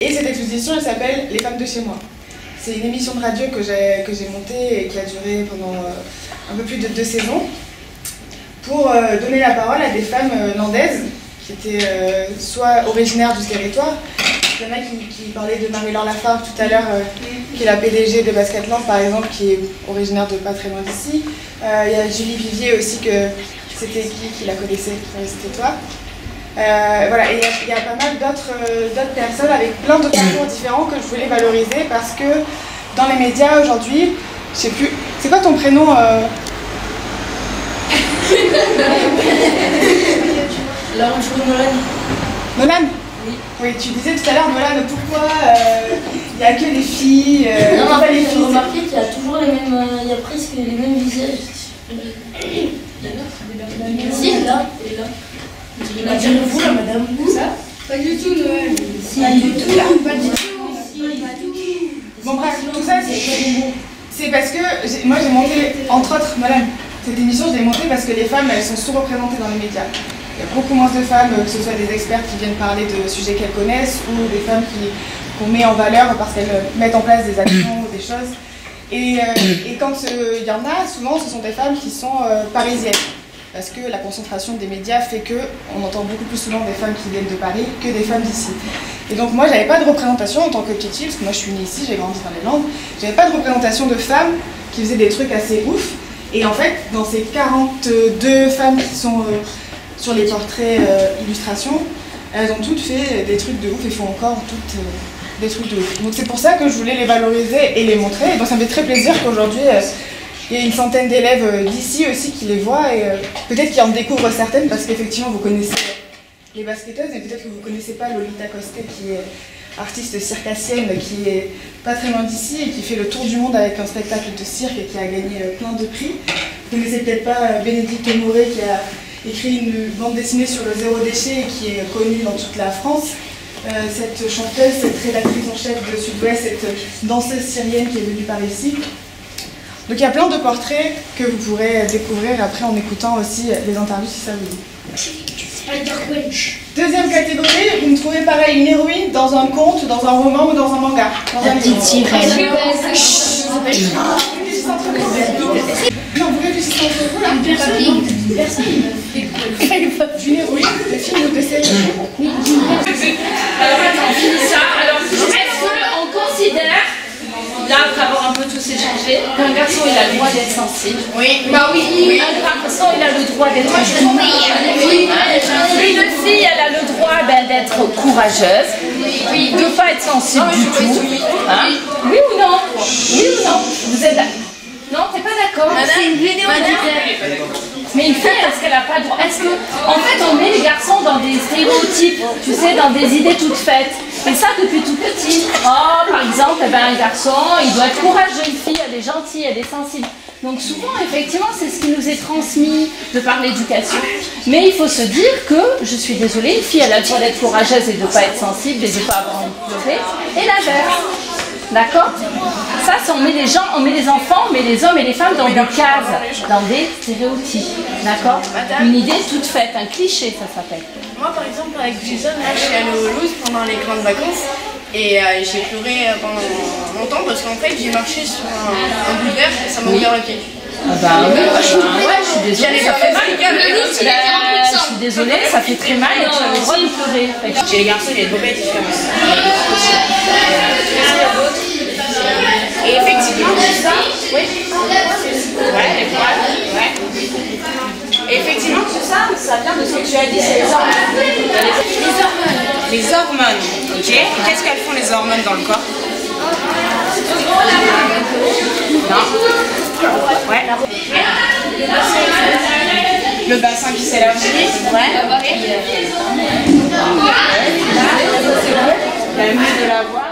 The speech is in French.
Et cette exposition, elle s'appelle Les femmes de chez moi. C'est une émission de radio que j'ai montée et qui a duré pendant un peu plus de 2 saisons pour donner la parole à des femmes landaises qui étaient soit originaires du territoire. Il y en a qui parlaient de Marie-Laure Lafargue tout à l'heure, qui est la PDG de Basketland par exemple, qui est originaire de pas très loin d'ici. Il y a Julie Vivier aussi, que c'était qui la connaissait, c'était toi. Voilà, et il y a pas mal d'autres personnes avec plein de parcours différents que je voulais valoriser parce que dans les médias aujourd'hui, je sais plus, c'est quoi ton prénom Nolan. Nolan? Oui. Oui, tu disais tout à l'heure, Nolan, pourquoi il n'y a que des filles Non, en fait, j'ai remarqué qu'il y a toujours les mêmes, il y a presque les mêmes visages. Si, là. Direz-vous là, madame? Ça? Pas du tout, Noël. Si, pas du tout. Pas du tout. Bon bref, tout ça c'est parce que moi j'ai monté, entre autres, Nolan, cette émission je l'ai montée parce que les femmes elles sont sous-représentées dans les médias. Il y a beaucoup moins de femmes, que ce soit des experts qui viennent parler de sujets qu'elles connaissent ou des femmes qu'on met en valeur parce qu'elles mettent en place des actions ou des choses. Et quand il y en a, souvent ce sont des femmes qui sont parisiennes. Parce que la concentration des médias fait qu'on entend beaucoup plus souvent des femmes qui viennent de Paris que des femmes d'ici. Et donc moi, j'avais pas de représentation en tant que petite fille, parce que moi je suis née ici, j'ai grandi dans les Landes, j'avais pas de représentation de femmes qui faisaient des trucs assez ouf. Et en fait, dans ces 42 femmes qui sont sur les portraits illustrations, elles ont toutes fait des trucs de ouf et font encore toutes des trucs de ouf. Donc c'est pour ça que je voulais les valoriser et les montrer. Et donc ça me fait très plaisir qu'aujourd'hui, il y a une centaine d'élèves d'ici aussi qui les voient et peut-être qu'ils en découvrent certaines parce qu'effectivement vous connaissez les basketteuses et peut-être que vous ne connaissez pas Lolita Costé qui est artiste circassienne qui est pas très loin d'ici et qui fait le tour du monde avec un spectacle de cirque et qui a gagné plein de prix. Vous ne connaissez peut-être pas Bénédicte Moret qui a écrit une bande dessinée sur le zéro déchet et qui est connue dans toute la France. Cette chanteuse, cette rédactrice en chef de Sud-Ouest, cette danseuse syrienne qui est venue par ici. Donc il y a plein de portraits que vous pourrez découvrir après en écoutant aussi les interviews si ça vous dit. Deuxième catégorie, vous me trouvez pareil une héroïne dans un conte, dans un roman ou dans un manga. Dans un petite sirène. Non, vous réfléchissez entre vous là. Personne. Une héroïne de film ou de série. Alors attends, finis ça. Alors, est-ce qu'on considère, là après avoir un peu tous échangé, qu'un garçon il a le droit d'être sensible? Oui. Bah oui. Un garçon il a le droit d'être oui. Une fille elle a le droit d'être courageuse, oui. De ne pas être sensible du tout. Hein? Oui ou non? Oui ou non? Vous êtes là? Non, t'es pas d'accord? C'est une vidéo. Mais une fille, est-ce qu'elle n'a pas le droit? Est-ce que, en fait, on met les garçons dans des stéréotypes, tu sais, dans des idées toutes faites. Et ça depuis tout petit. Oh, par exemple, un garçon, il doit être courageux, une fille, elle est gentille, elle est sensible. Donc souvent, effectivement, c'est ce qui nous est transmis de par l'éducation. Mais il faut se dire que, je suis désolée, une fille, elle a le droit d'être courageuse et de ne pas être sensible et de ne pas avoir envie de pleurer. Et l'inverse. D'accord? Ça, on met les gens, on met les enfants, on met les hommes et les femmes dans des cases, dans des stéréotypes. D'accord? Une idée toute faite, un cliché, ça s'appelle. Moi, par exemple, avec Jason, là, je suis allée au Louvre pendant les grandes vacances et j'ai pleuré pendant longtemps parce qu'en fait, j'ai marché sur un bout de verre et ça m'a ouvert le pied. Ah bah oui, ouais, je suis désolée, ça fait mal. Je suis désolée, ça fait très mal et tu as le droit de pleurer. Chez les garçons, il y a des mauvaises différences. Et effectivement, tout ça, oui. Ouais, les poils, ouais. Et effectivement, tout ça, ça vient de ce que tu as dit, c'est les hormones. Les hormones, ok. Et qu'est-ce qu'elles font les hormones dans le corps? Non. Ouais. Le bassin qui s'élargit. Ouais. La mue de la voix.